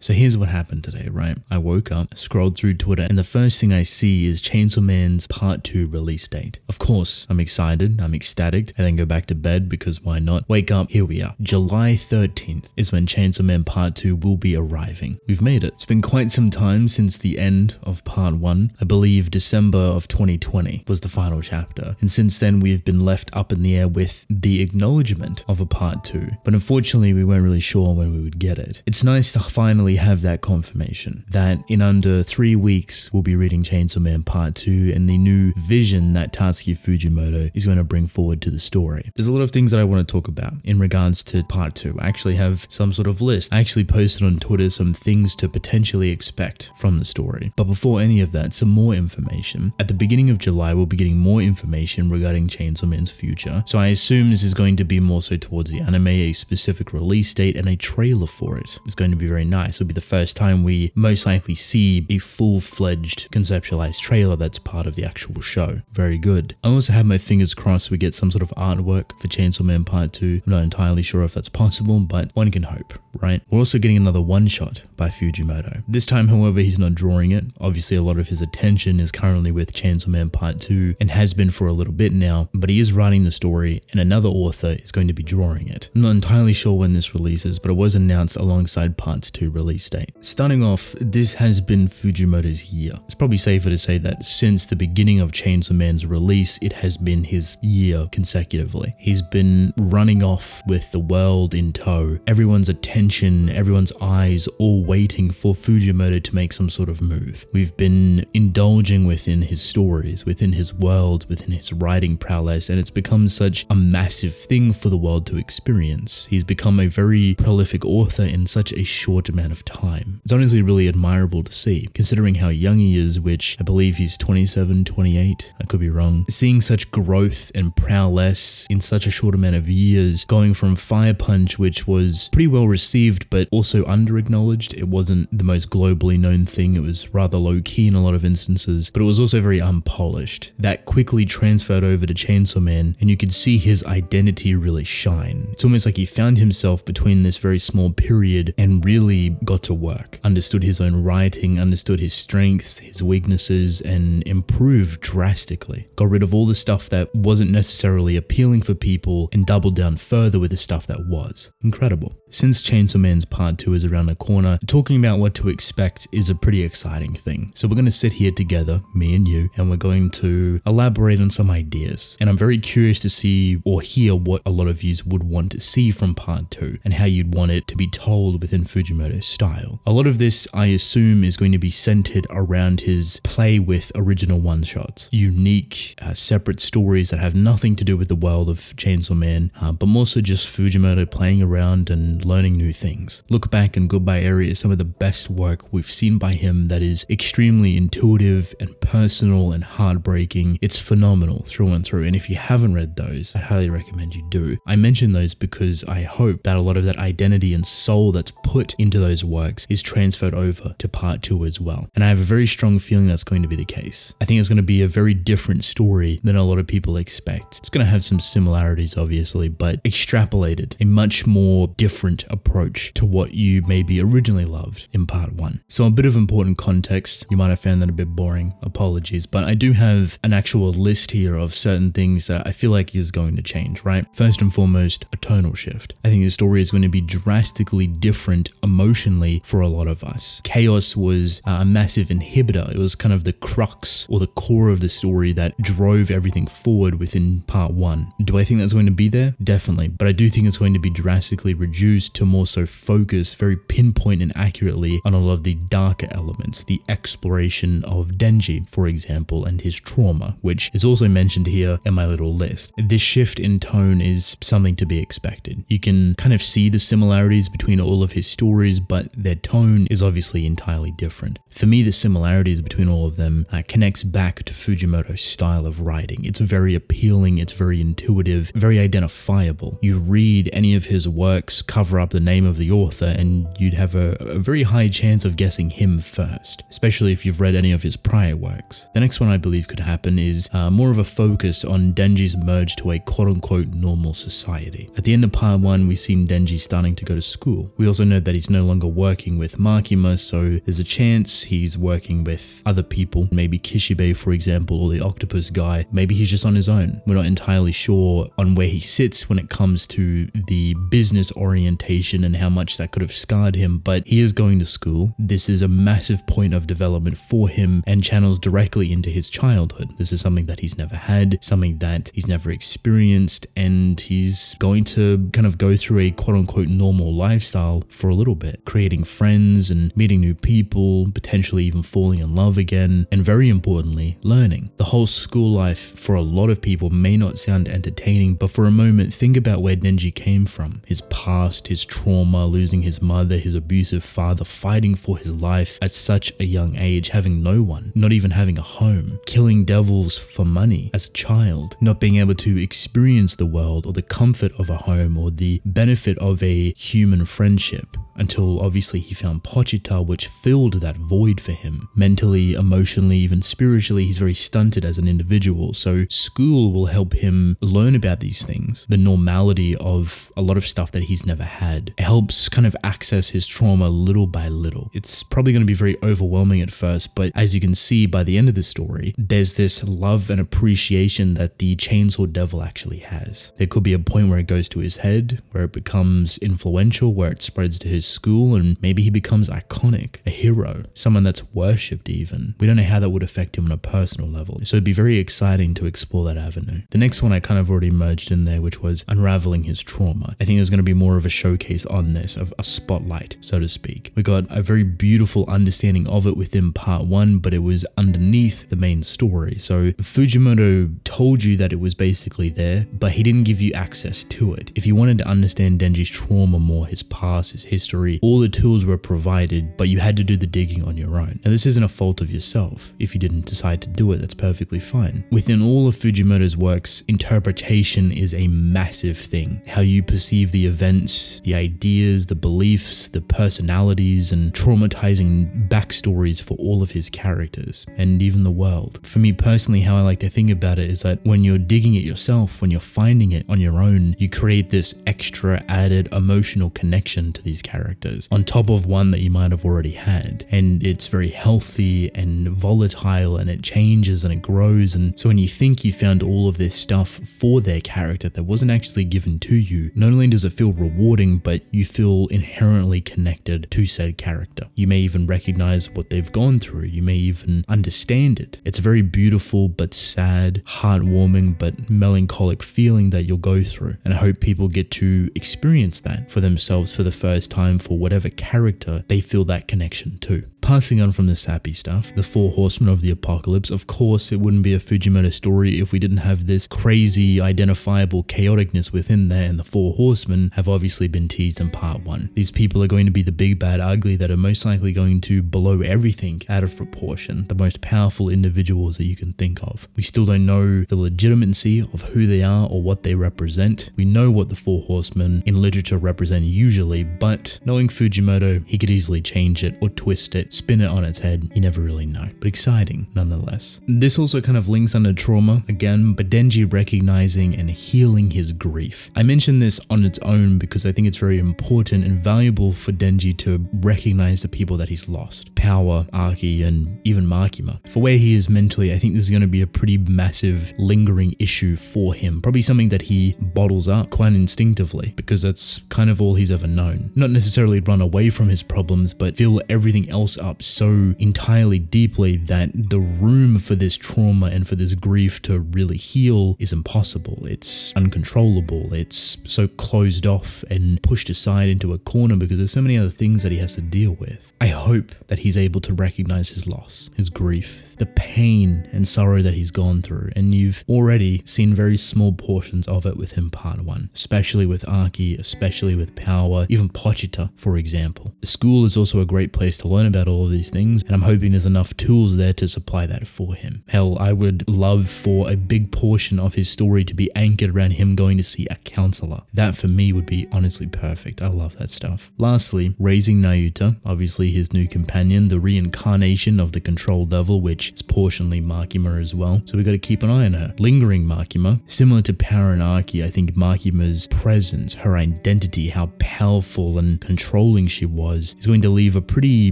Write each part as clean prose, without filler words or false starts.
So here's what happened today, right? I woke up, scrolled through Twitter, and the first thing I see is Chainsaw Man's Part 2 release date. Of course, I'm excited, I'm ecstatic, and then go back to bed because why not? Wake up, here we are. July 13th is when Chainsaw Man Part 2 will be arriving. We've made it. It's been quite some time since the end of Part 1. I believe December of 2020 was the final chapter. And since then, we've been left up in the air with the acknowledgement of a Part 2. But unfortunately, we weren't really sure when we would get it. It's nice to finally have that confirmation that in under 3 weeks we'll be reading Chainsaw Man Part 2 and the new vision that Tatsuki Fujimoto is going to bring forward to the story. There's a lot of things that I want to talk about in regards to Part 2. I actually have some sort of list. I actually posted on Twitter some things to potentially expect from the story. But before any of that, some more information. At the beginning of July, we'll be getting more information regarding Chainsaw Man's future. So I assume this is going to be more so towards the anime, a specific release date and a trailer for it. It's going to be very nice. It'll be the first time we most likely see a full-fledged conceptualized trailer that's part of the actual show. Very good. I also have my fingers crossed we get some sort of artwork for Chainsaw Man Part 2. I'm not entirely sure if that's possible, but one can hope, right? We're also getting another one-shot by Fujimoto. This time, however, he's not drawing it. Obviously, a lot of his attention is currently with Chainsaw Man Part 2 and has been for a little bit now, but he is writing the story and another author is going to be drawing it. I'm not entirely sure when this releases, but it was announced alongside Part 2 release date. Starting off, this has been Fujimoto's year. It's probably safer to say that since the beginning of Chainsaw Man's release, it has been his year consecutively. He's been running off with the world in tow. Everyone's attention, everyone's eyes all waiting for Fujimoto to make some sort of move. We've been indulging within his stories, within his world, within his writing prowess, and it's become such a massive thing for the world to experience. He's become a very prolific author in such a short amount of time. It's honestly really admirable to see, considering how young he is, which I believe he's 27, 28, I could be wrong. Seeing such growth and prowess in such a short amount of years, going from Fire Punch, which was pretty well received, but also under-acknowledged. It wasn't the most globally known thing, it was rather low-key in a lot of instances, but it was also very unpolished. That quickly transferred over to Chainsaw Man, and you could see his identity really shine. It's almost like he found himself between this very small period and really got to work, understood his own writing, understood his strengths, his weaknesses, and improved drastically. Got rid of all the stuff that wasn't necessarily appealing for people and doubled down further with the stuff that was. Incredible. Since Chainsaw Man's Part 2 is around the corner, talking about what to expect is a pretty exciting thing. So we're going to sit here together, me and you, and we're going to elaborate on some ideas. And I'm very curious to see or hear what a lot of you would want to see from Part 2 and how you'd want it to be told within Fujimoto's style. A lot of this, I assume, is going to be centered around his play with original one-shots. Unique, separate stories that have nothing to do with the world of Chainsaw Man, but more so just Fujimoto playing around and learning new things. Look Back and Goodbye Area is some of the best work we've seen by him that is extremely intuitive and personal and heartbreaking. It's phenomenal through and through, and if you haven't read those, I highly recommend you do. I mention those because I hope that a lot of that identity and soul that's put into those works is transferred over to Part 2 as well, and I have a very strong feeling that's going to be the case. I think it's going to be a very different story than a lot of people expect. It's going to have some similarities obviously, but extrapolated, a much more different approach to what you maybe originally loved in Part 1. So a bit of important context, you might have found that a bit boring, apologies, but I do have an actual list here of certain things that I feel like is going to change, right? First and foremost, a tonal shift. I think the story is going to be drastically different emotionally for a lot of us. Chaos was a massive inhibitor. It was kind of the crux or the core of the story that drove everything forward within Part 1. Do I think that's going to be there? Definitely, but I do think it's going to be drastically reduced to more so focus very pinpoint and accurately on a lot of the darker elements, the exploration of Denji, for example, and his trauma, which is also mentioned here in my little list. This shift in tone is something to be expected. You can kind of see the similarities between all of his stories, but their tone is obviously entirely different. For me, the similarities between all of them connects back to Fujimoto's style of writing. It's very appealing, it's very intuitive, very identifiable. You read any of his works, cover up the name name of the author and you'd have a very high chance of guessing him first, especially if you've read any of his prior works. The next one I believe could happen is more of a focus on Denji's merge to a quote-unquote normal society. At the end of part 1, we've seen Denji starting to go to school. We also know that he's no longer working with Makima, so there's a chance he's working with other people, maybe Kishibe for example, or the octopus guy. Maybe he's just on his own. We're not entirely sure on where he sits when it comes to the business orientation and how much that could have scarred him, but he is going to school. This is a massive point of development for him and channels directly into his childhood. This is something that he's never had, something that he's never experienced, and he's going to kind of go through a quote-unquote normal lifestyle for a little bit, creating friends and meeting new people, potentially even falling in love again, and very importantly, learning. The whole school life for a lot of people may not sound entertaining, but for a moment, think about where Denji came from. His past, his trauma, losing his mother, his abusive father, fighting for his life at such a young age, having no one, not even having a home, killing devils for money as a child, not being able to experience the world or the comfort of a home or the benefit of a human friendship, until obviously he found Pochita, which filled that void for him. Mentally, emotionally, even spiritually, he's very stunted as an individual. So school will help him learn about these things, the normality of a lot of stuff that he's never had. It helps kind of access his trauma little by little. It's probably going to be very overwhelming at first, but as you can see by the end of the story, there's this love and appreciation that the Chainsaw Devil actually has. There could be a point where it goes to his head, where it becomes influential, where it spreads to his school, and maybe he becomes iconic, a hero, someone that's worshipped even. We don't know how that would affect him on a personal level, so it'd be very exciting to explore that avenue. The next one I kind of already merged in there, which was unraveling his trauma. I think there's going to be more of a showcase on this, of a spotlight, so to speak. We got a very beautiful understanding of it within part 1, but it was underneath the main story. So Fujimoto told you that it was basically there, but he didn't give you access to it. If you wanted to understand Denji's trauma more, his past, his history, all the tools were provided, but you had to do the digging on your own. Now this isn't a fault of yourself. If you didn't decide to do it, that's perfectly fine. Within all of Fujimoto's works, interpretation is a massive thing. How you perceive the events, the ideas, the beliefs, the personalities, and traumatizing backstories for all of his characters, and even the world. For me personally, how I like to think about it is that when you're digging it yourself, when you're finding it on your own, you create this extra added emotional connection to these characters on top of one that you might have already had, and it's very healthy and volatile, and it changes and it grows. And so when you think you found all of this stuff for their character that wasn't actually given to you, not only does it feel rewarding, but you feel inherently connected to said character. You may even recognize what they've gone through. You may even understand it. It's a very beautiful but sad, heartwarming but melancholic feeling that you'll go through, and I hope people get to experience that for themselves for the first time for whatever character they feel that connection to. Passing on from the sappy stuff, the Four Horsemen of the Apocalypse, of course it wouldn't be a Fujimoto story if we didn't have this crazy identifiable chaoticness within there, and the Four Horsemen have obviously been teased in part 1. These people are going to be the big bad ugly that are most likely going to blow everything out of proportion, the most powerful individuals that you can think of. We still don't know the legitimacy of who they are or what they represent. We know what the Four Horsemen in literature represent usually, but knowing Fujimoto, he could easily change it or twist it, spin it on its head. You never really know, but exciting nonetheless. This also kind of links under trauma again, but Denji recognizing and healing his grief. I mention this on its own because I think it's very important and valuable for Denji to recognize the people that he's lost. Power, Aki, and even Makima. For where he is mentally, I think this is going to be a pretty massive lingering issue for him. Probably something that he bottles up quite instinctively because that's kind of all he's ever known. Not necessarily run away from his problems, but fill everything else up so entirely deeply that the room for this trauma and for this grief to really heal is impossible. It's uncontrollable. It's so closed off and pushed aside into a corner because there's so many other things that he has to deal with. I hope that he's able to recognize his loss, his grief, the pain and sorrow that he's gone through, and you've already seen very small portions of it within part 1, especially with Aki, especially with Power, even Pochita, for example. The school is also a great place to learn about all all of these things, and I'm hoping there's enough tools there to supply that for him. Hell, I would love for a big portion of his story to be anchored around him going to see a counselor. That for me would be honestly perfect. I love that stuff. Lastly, raising Nayuta, obviously his new companion, the reincarnation of the control devil, which is portionally Makima as well. So we got to keep an eye on her. Lingering Makima, similar to Power and Aki, I think Makima's presence, her identity, how powerful and controlling she was, is going to leave a pretty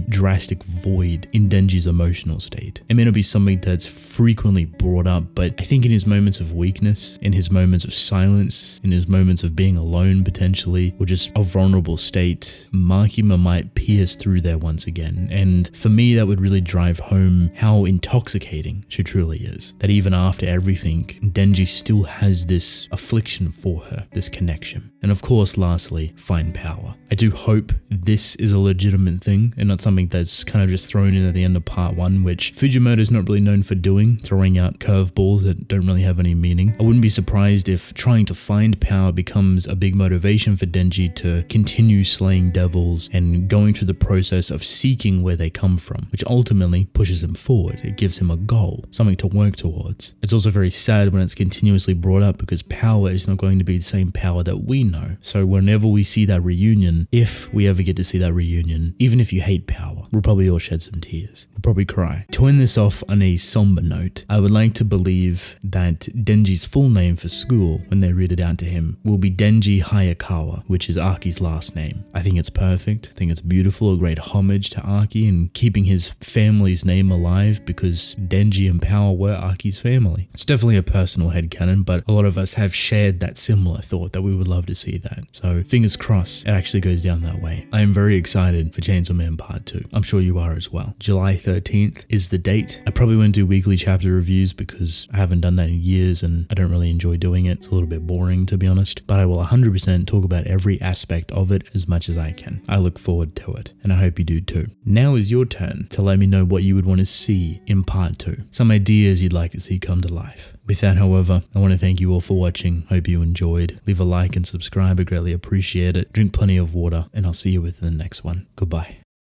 drastic void in Denji's emotional state. It may not be something that's frequently brought up, but I think in his moments of weakness, in his moments of silence, in his moments of being alone potentially, or just a vulnerable state, Makima might pierce through there once again. And for me, that would really drive home how intoxicating she truly is. That even after everything, Denji still has this affliction for her, this connection. And of course, lastly, find power. I do hope this is a legitimate thing and not something that's kind of just thrown in at the end of part 1, which Fujimoto is not really known for doing, throwing out curveballs that don't really have any meaning. I wouldn't be surprised if trying to find power becomes a big motivation for Denji to continue slaying devils and going through the process of seeking where they come from, which ultimately pushes him forward. It gives him a goal, something to work towards. It's also very sad when it's continuously brought up because power is not going to be the same power that we know. So whenever we see that reunion, if we ever get to see that reunion, even if you hate power, we'll probably all shed some tears. We'll probably cry. To end this off on a somber note, I would like to believe that Denji's full name for school, when they read it out to him, will be Denji Hayakawa, which is Aki's last name. I think it's perfect. I think it's beautiful, a great homage to Aki and keeping his family's name alive because Denji and Power were Aki's family. It's definitely a personal headcanon, but a lot of us have shared that similar thought that we would love to see that. So fingers crossed it actually goes down that way. I am very excited for Chainsaw Man Part 2. I'm sure you are as well. July 13th is the date. I probably won't do weekly chapter reviews because I haven't done that in years and I don't really enjoy doing it. It's a little bit boring, to be honest, but I will 100% talk about every aspect of it as much as I can. I look forward to it and I hope you do too. Now is your turn to let me know what you would want to see in Part 2. Some ideas you'd like to see come to life. With that, however, I want to thank you all for watching. Hope you enjoyed. Leave a like and subscribe. I greatly appreciate it. Drink plenty of water and I'll see you with the next one. Goodbye.